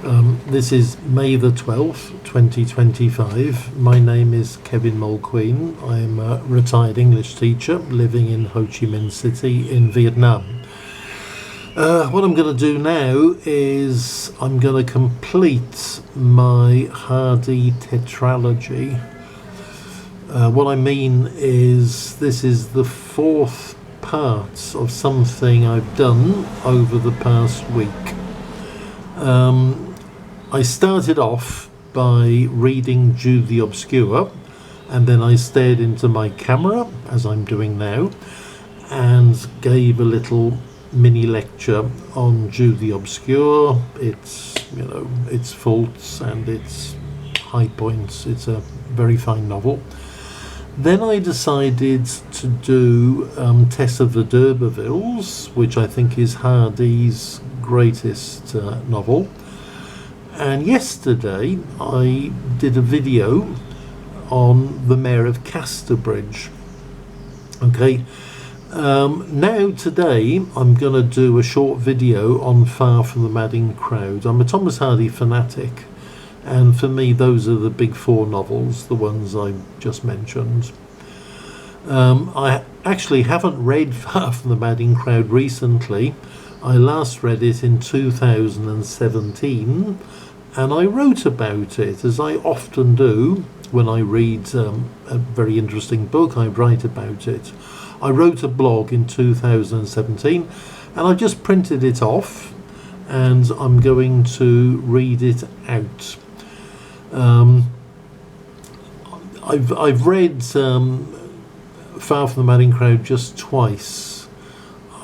This is May the 12th, 2025. My name is Kevin Mulqueen. I'm a retired English teacher living in Ho Chi Minh City in Vietnam. What I'm going to do now is I'm going to complete my Hardy tetralogy. What I mean is this is the fourth part of something I've done over the past week. I started off by reading Jude the Obscure, and then I stared into my camera, as I'm doing now, and gave a little mini lecture on Jude the Obscure, its faults and its high points. It's a very fine novel. Then I decided to do Tess of the D'Urbervilles, which I think is Hardy's greatest novel. And yesterday I did a video on The Mayor of Casterbridge. Okay, now today I'm going to do a short video on Far From the Madding Crowd. I'm a Thomas Hardy fanatic, and for me those are the big four novels, the ones I just mentioned. I actually haven't read Far From the Madding Crowd recently. I last read it in 2017, and I wrote about it, as I often do when I read a very interesting book. I write about it. I wrote a blog in 2017, and I just printed it off, and I'm going to read it out. I've read Far From the Madding Crowd just twice.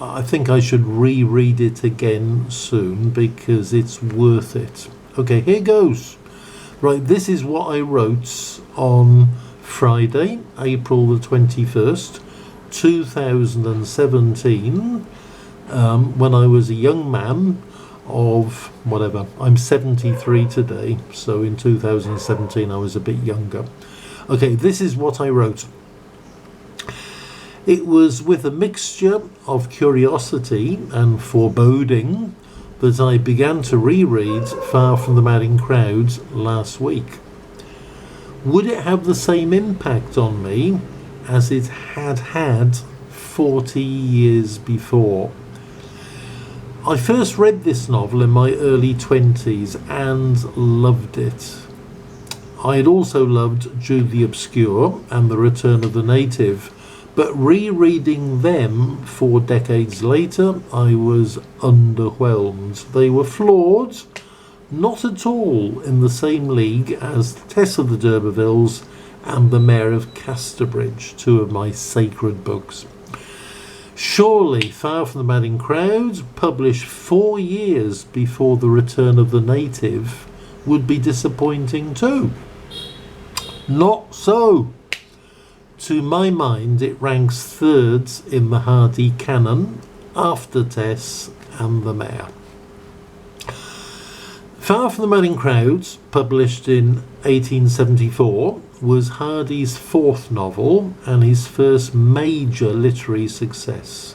I think I should reread it again soon because it's worth it. Okay, here goes. Right, this is what I wrote on Friday, April the 21st, 2017, when I was a young man of whatever. I'm 73 today, so in 2017 I was a bit younger. Okay, this is what I wrote. It was with a mixture of curiosity and foreboding that I began to reread Far From the Madding Crowd last week. Would it have the same impact on me as it had 40 years before? I first read this novel in my early 20s and loved it. I had also loved Jude the Obscure and The Return of the Native, but rereading them 4 decades later, I was underwhelmed. They were flawed, not at all in the same league as Tess of the D'Urbervilles and The Mayor of Casterbridge, 2 of my sacred books. Surely Far From the Madding Crowd, published 4 years before The Return of the Native, would be disappointing too. Not so. To my mind, it ranks third in the Hardy canon, after Tess and The Mayor. Far From the Madding Crowd, published in 1874, was Hardy's 4th novel and his first major literary success.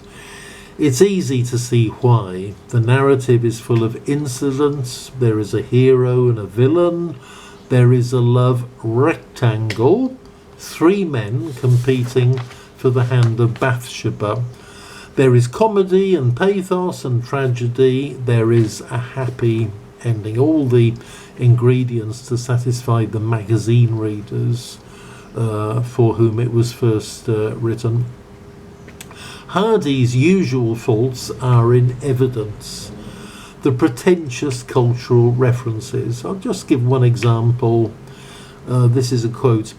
It's easy to see why. The narrative is full of incidents, there is a hero and a villain, there is a love rectangle, 3 men competing for the hand of Bathsheba. There is comedy and pathos and tragedy. There is a happy ending. All the ingredients to satisfy the magazine readers for whom it was first written. Hardy's usual faults are in evidence. The pretentious cultural references. I'll just give one example. This is a quote.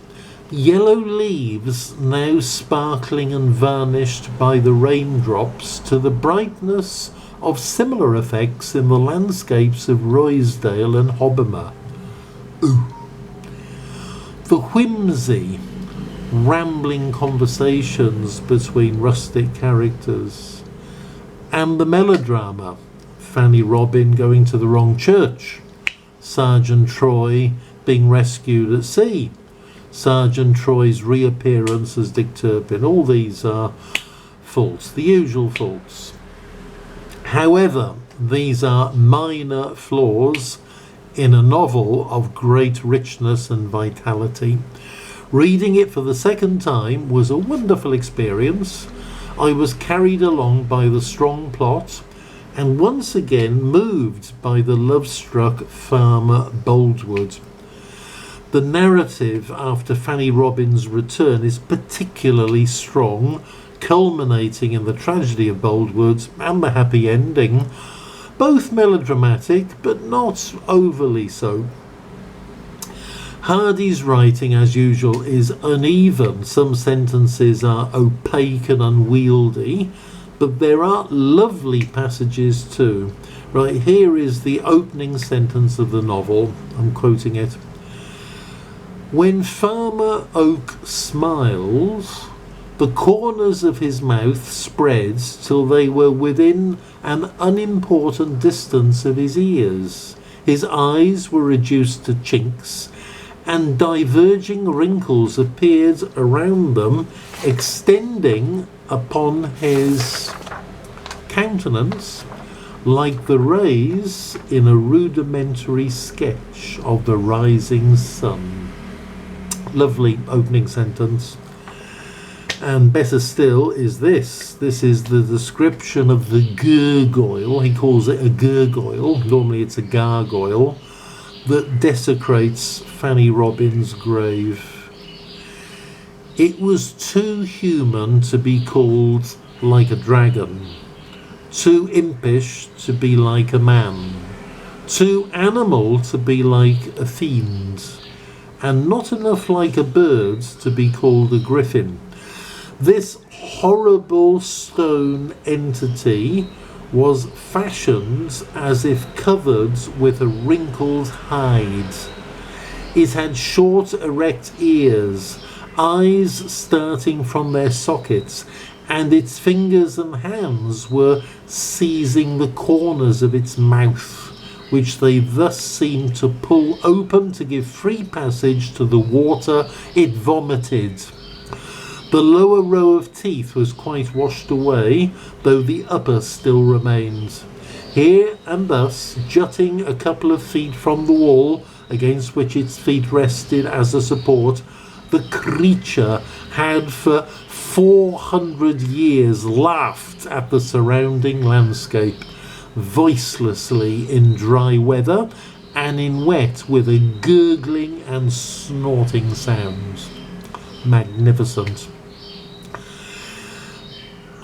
Yellow leaves now sparkling and varnished by the raindrops to the brightness of similar effects in the landscapes of Roysdale and Hobbema. Ooh. The whimsy, rambling conversations between rustic characters, and the melodrama, Fanny Robin going to the wrong church, Sergeant Troy being rescued at sea, Sergeant Troy's reappearance as Dick Turpin. All these are faults, the usual faults. However, these are minor flaws in a novel of great richness and vitality. Reading it for the second time was a wonderful experience. I was carried along by the strong plot and once again moved by the love-struck farmer Boldwood. The narrative after Fanny Robin's return is particularly strong, culminating in the tragedy of Boldwood and the happy ending, both melodramatic but not overly so. Hardy's writing, as usual, is uneven. Some sentences are opaque and unwieldy, but there are lovely passages too. Right, here is the opening sentence of the novel. I'm quoting it. When Farmer Oak smiles, the corners of his mouth spread till they were within an unimportant distance of his ears. His eyes were reduced to chinks, and diverging wrinkles appeared around them, extending upon his countenance like the rays in a rudimentary sketch of the rising sun. Lovely opening sentence. And better still is this. This is the description of the gurgoyle. He calls it a gurgoyle. Normally it's a gargoyle that desecrates Fanny Robin's grave. It was too human to be called like a dragon, too impish to be like a man, too animal to be like a fiend, and not enough like a bird to be called a griffin. This horrible stone entity was fashioned as if covered with a wrinkled hide. It had short, erect ears, eyes starting from their sockets, and its fingers and hands were seizing the corners of its mouth, which they thus seemed to pull open to give free passage to the water it vomited. The lower row of teeth was quite washed away, though the upper still remained. Here and thus, jutting a couple of feet from the wall against which its feet rested as a support, the creature had for 400 years laughed at the surrounding landscape, voicelessly in dry weather and in wet with a gurgling and snorting sound. Magnificent.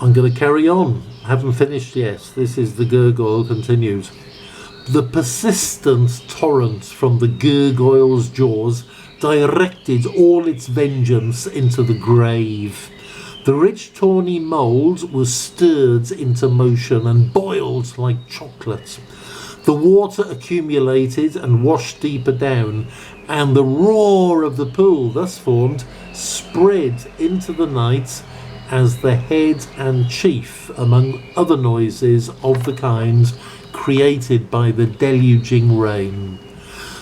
I'm going to carry on. I haven't finished yet. This is the gurgoyle continued. The persistent torrent from the gurgoyle's jaws directed all its vengeance into the grave. The rich tawny mould was stirred into motion and boiled like chocolate. The water accumulated and washed deeper down, and the roar of the pool thus formed spread into the night as the head and chief, among other noises of the kind created by the deluging rain.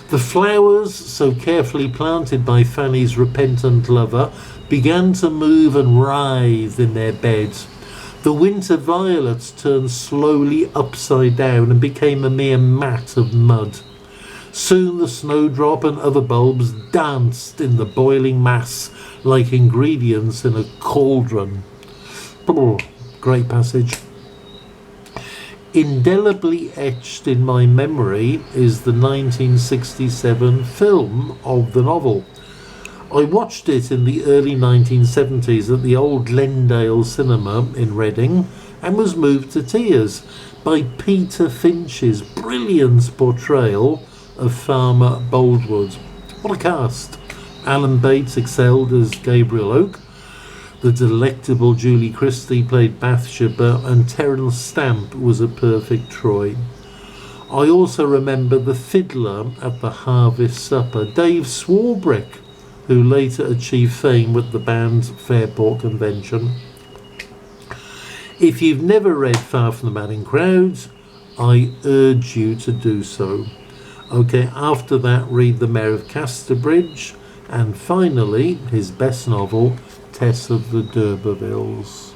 The flowers, so carefully planted by Fanny's repentant lover, began to move and writhe in their beds. The winter violets turned slowly upside down and became a mere mat of mud. Soon the snowdrop and other bulbs danced in the boiling mass like ingredients in a cauldron. Great passage. Indelibly etched in my memory is the 1967 film of the novel. I watched it in the early 1970s at the old Glendale Cinema in Reading and was moved to tears by Peter Finch's brilliant portrayal of Farmer Boldwood. What a cast! Alan Bates excelled as Gabriel Oak, the delectable Julie Christie played Bathsheba, and Terence Stamp was a perfect Troy. I also remember the fiddler at the Harvest Supper, Dave Swarbrick, who later achieved fame with the band's Fairport Convention. If you've never read Far From the Madding Crowds, I urge you to do so. Okay, after that, read The Mayor of Casterbridge, and finally, his best novel, Tess of the D'Urbervilles.